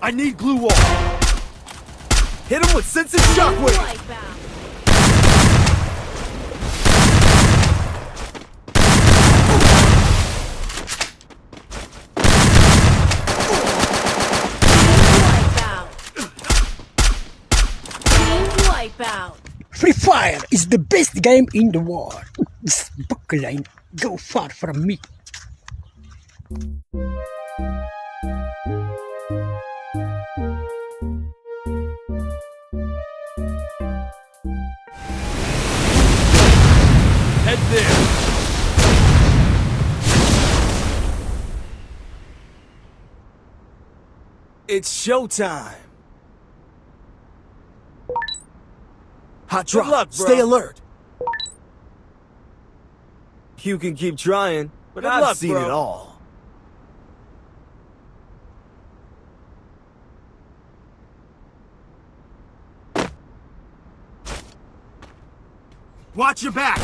I need glue wall. Hit him with sensitive shockwave. Wipeout. Wipeout. Free Fire is the best game in the world. This buckline go far from me. Head there. It's showtime. Hot drop. Good luck, bro. Stay alert. You can keep trying, but Good I've luck, seen bro. it all. Watch your back.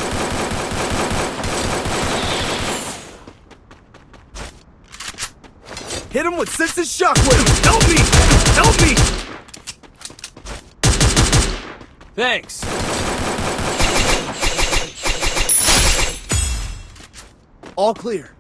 Hit him with sensitive shockwave. Help me! Help me! Thanks. All clear.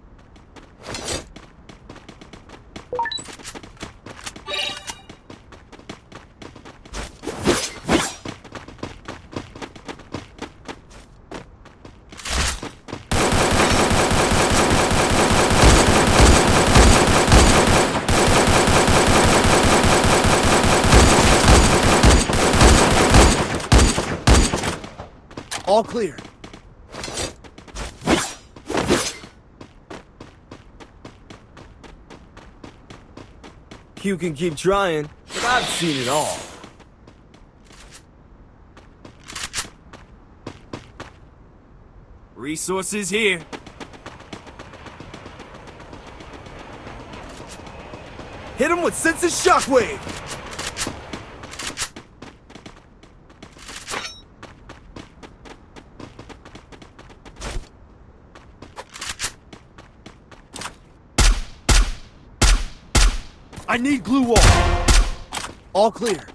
All clear. You can keep trying, but I've seen it all. Resources here. Hit him with sensitive shockwave. I need glue wall. All clear.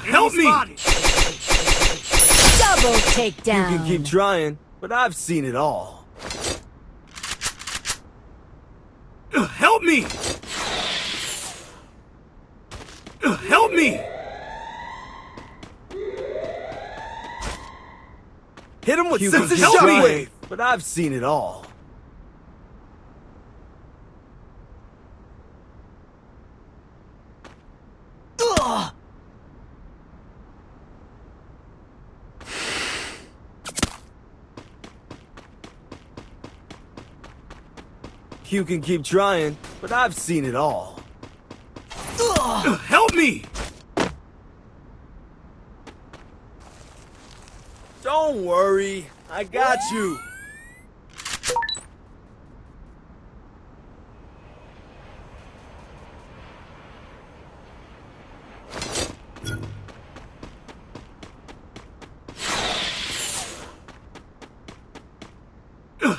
Help me! Double You takedown. can keep trying, but I've seen it all. Help me! Help me! Hit him with sensitive shockwave! But I've seen it all. Ugh. You can keep trying, but I've seen it all. Ugh. Help me! Don't worry, I got you.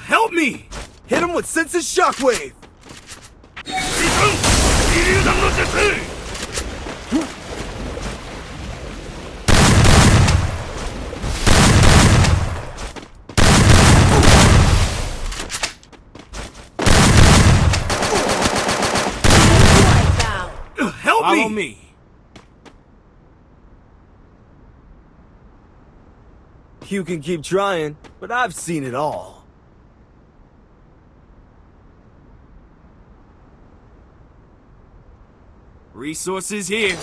Help me! Hit him with sensitive shockwave! Wipeout. Help Follow me. You can keep trying, but I've seen it all. Resources here.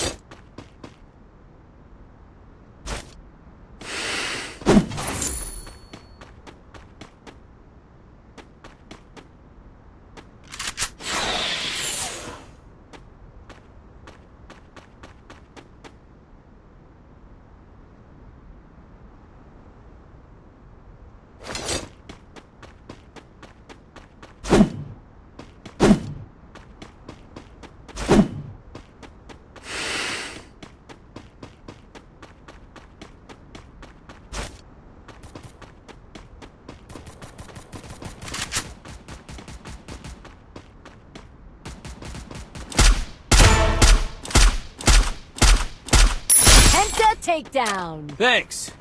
takedown. Thanks.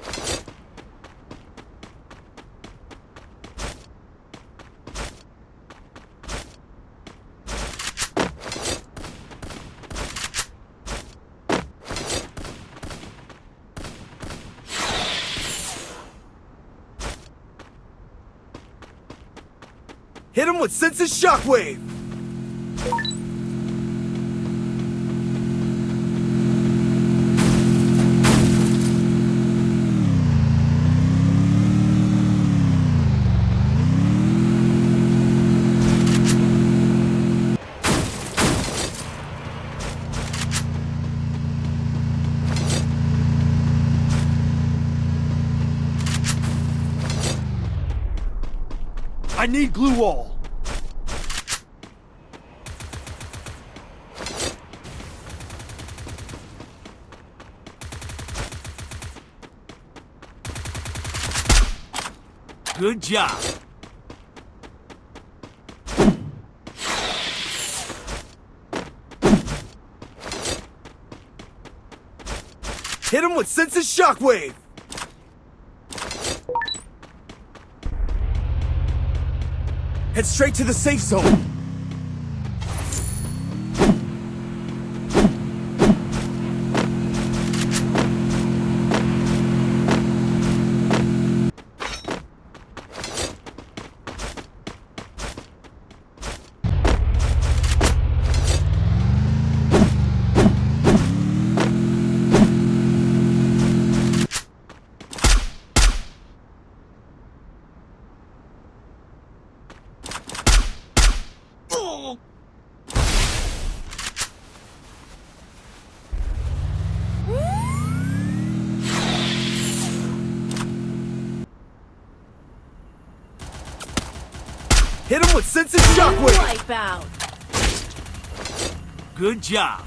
Hit him with senses shockwave! I need glue wall. Good job. Hit him with senses shockwave. Head straight to the safe zone. Hit him with senses shockwave! Wipe out. Good job.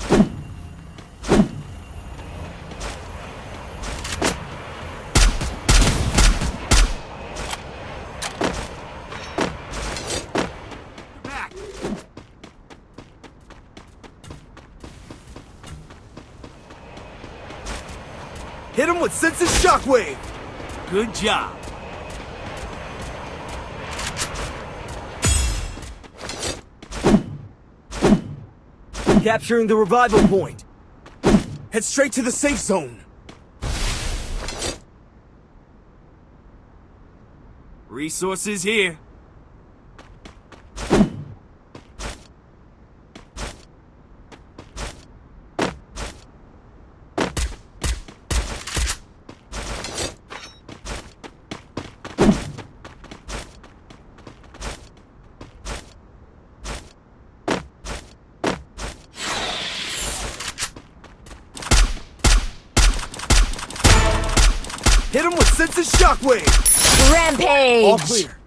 Back. Hit him with senses shockwave! Good job. Capturing the revival point. Head straight to the safe zone. Resources here. Hit him with senses shockwave! Rampage. All clear.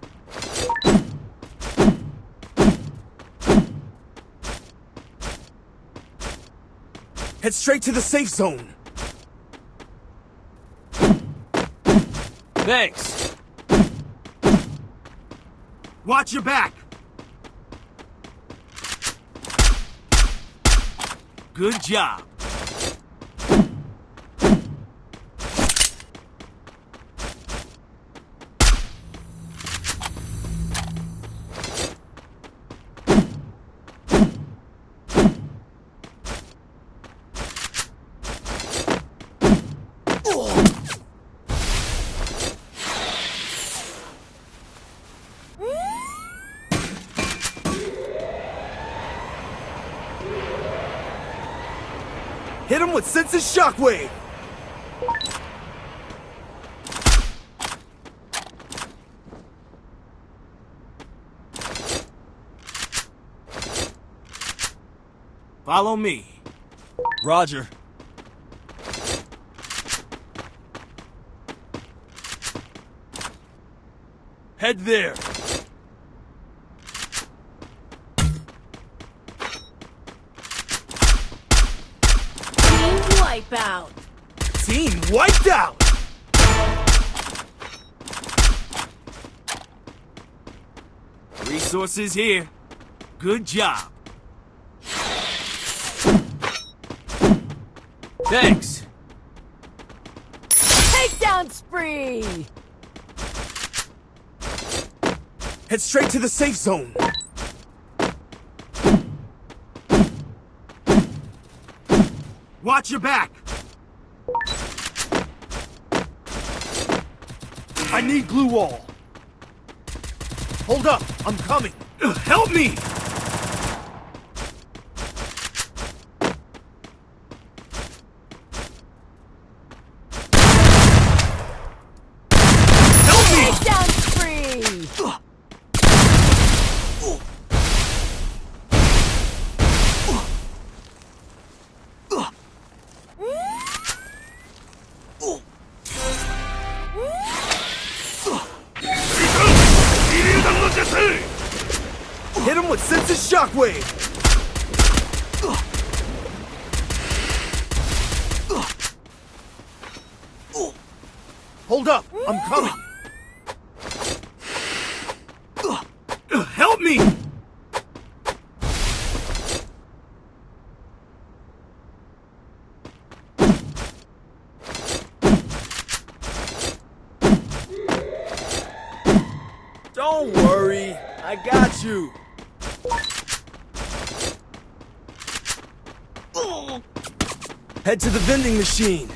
Head straight to the safe zone. Thanks. Watch your back. Good job. Hit him with senses shockwave! Follow me. Roger. Head there. Wipe out. Team wiped out! Resources here. Good job. Thanks. Takedown spree! Head straight to the safe zone. Watch your back. I need glue wall. Hold up, I'm coming. Help me! Takedown spree! Hit him with senses shockwave. Hold up, I'm coming. Help me! Don't worry, I got you. Head to the vending machine.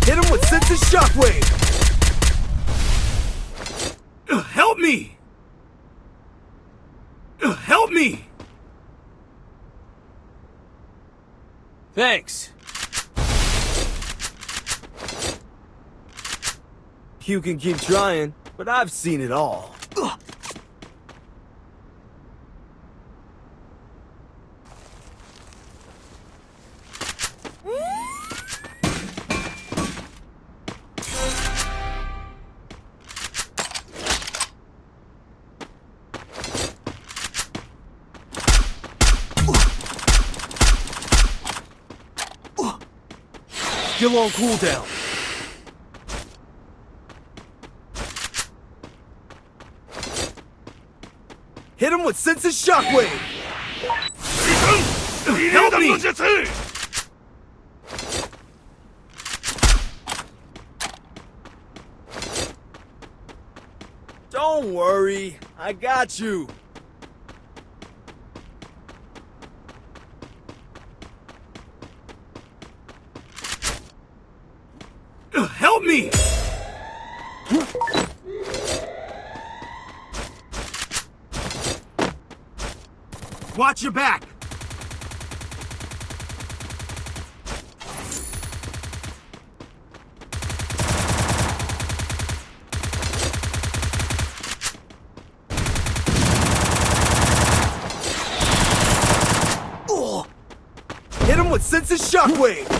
Hit him with senses shockwave. Help me! Help me! Thanks. You can keep trying, but I've seen it all. Still on cooldown. Hit him with senses shockwave. Help me! Don't worry, I got you. Help me! Watch your back! Hit him with senses shockwave!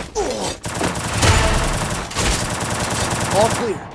All clear.